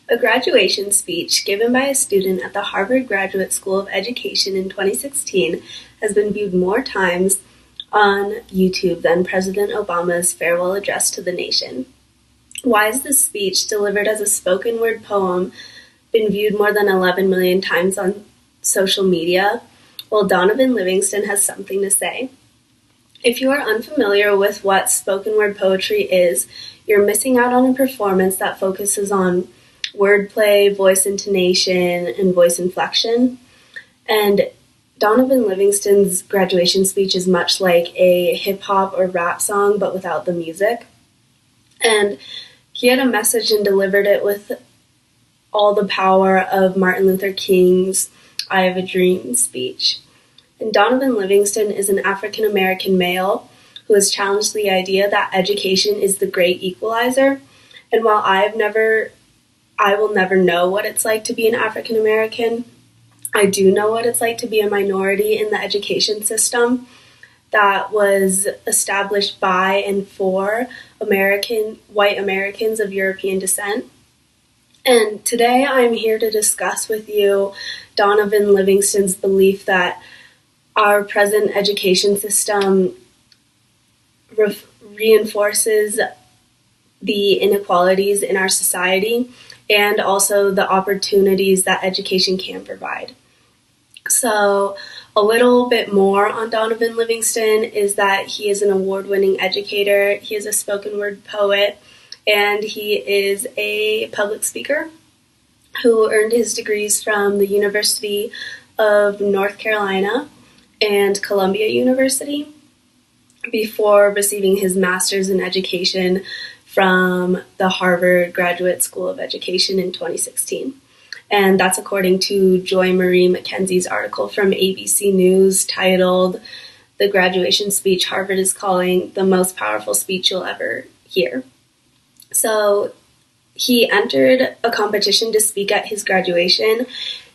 A graduation speech given by a student at the Harvard Graduate School of Education in 2016 has been viewed more times on YouTube than President Obama's farewell address to the nation. Why has this speech, delivered as a spoken word poem, been viewed more than 11 million times on social media? Well, Donovan Livingstone has something to say. If you are unfamiliar with what spoken word poetry is, you're missing out on a performance that focuses on wordplay, voice intonation, and voice inflection. And Donovan Livingstone's graduation speech is much like a hip-hop or rap song, but without the music. And he had a message and delivered it with all the power of Martin Luther King's I Have a Dream speech. And Donovan Livingstone is an African-American male who has challenged the idea that education is the great equalizer. And while I will never know what it's like to be an African-American, I do know what it's like to be a minority in the education system that was established by and for white Americans of European descent. And today I'm here to discuss with you Donovan Livingstone's belief that our present education system reinforces the inequalities in our society and also the opportunities that education can provide. So a little bit more on Donovan Livingstone is that he is an award-winning educator, he is a spoken word poet, and he is a public speaker who earned his degrees from the University of North Carolina and Columbia University before receiving his master's in education from the Harvard Graduate School of Education in 2016. And that's according to Joy Marie McKenzie's article from ABC News titled "The Graduation Speech Harvard is Calling the Most Powerful Speech You'll Ever Hear." So he entered a competition to speak at his graduation,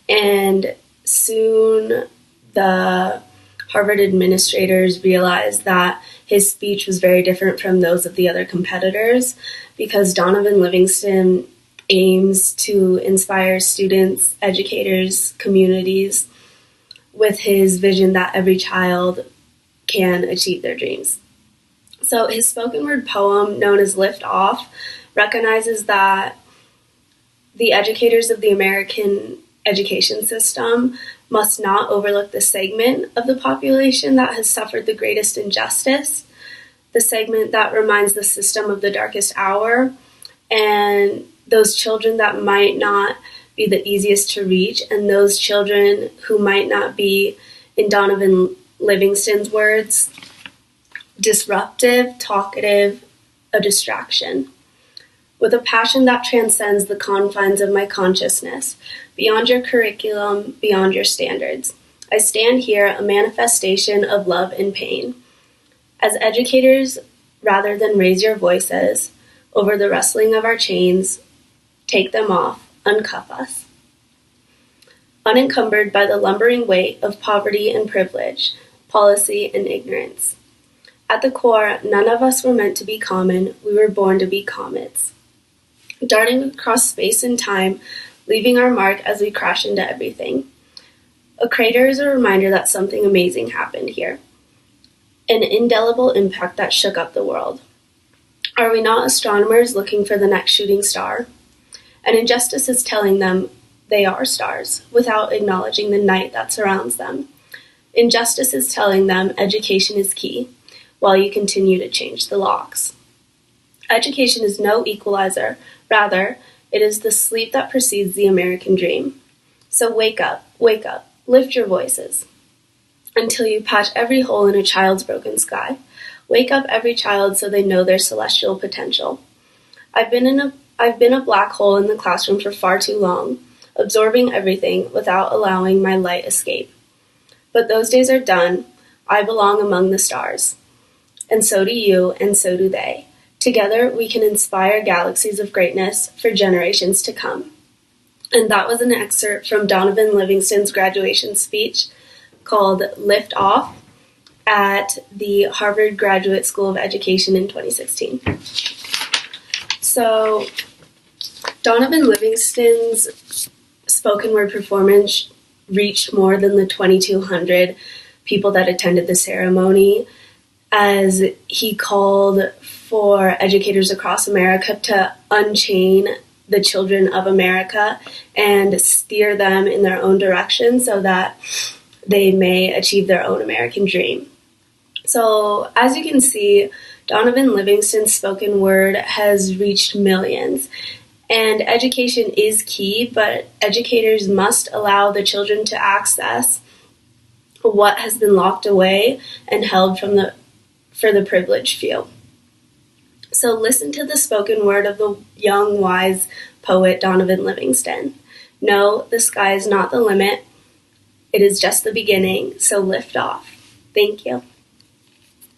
and soon the Harvard administrators realized that his speech was very different from those of the other competitors because Donovan Livingstone aims to inspire students, educators, communities with his vision that every child can achieve their dreams. So his spoken word poem, known as Lift Off, recognizes that the educators of the American education system must not overlook the segment of the population that has suffered the greatest injustice, the segment that reminds the system of the darkest hour, and those children that might not be the easiest to reach, and those children who might not be, in Donovan Livingstone's words, disruptive, talkative, a distraction. With a passion that transcends the confines of my consciousness, beyond your curriculum, beyond your standards, I stand here a manifestation of love and pain. As educators, rather than raise your voices over the rustling of our chains, take them off, uncuff us. Unencumbered by the lumbering weight of poverty and privilege, policy and ignorance. At the core, none of us were meant to be common, we were born to be comets. Darting across space and time, leaving our mark as we crash into everything. A crater is a reminder that something amazing happened here. An indelible impact that shook up the world. Are we not astronomers looking for the next shooting star? And injustice is telling them they are stars without acknowledging the night that surrounds them. Injustice is telling them education is key while you continue to change the locks. Education is no equalizer. Rather, it is the sleep that precedes the American dream. So wake up, lift your voices until you patch every hole in a child's broken sky. Wake up every child so they know their celestial potential. I've been a black hole in the classroom for far too long, absorbing everything without allowing my light escape. But those days are done. I belong among the stars. And so do you, and so do they. Together, we can inspire galaxies of greatness for generations to come. And that was an excerpt from Donovan Livingstone's graduation speech called Lift Off at the Harvard Graduate School of Education in 2016. So Donovan Livingston's spoken word performance reached more than the 2,200 people that attended the ceremony, as he called for educators across America to unchain the children of America and steer them in their own direction so that they may achieve their own American dream. So, as you can see, Donovan Livingston's spoken word has reached millions. And education is key, but educators must allow the children to access what has been locked away and held for the privileged few. So listen to the spoken word of the young, wise poet Donovan Livingston. No, the sky is not the limit. It is just the beginning, so lift off. Thank you.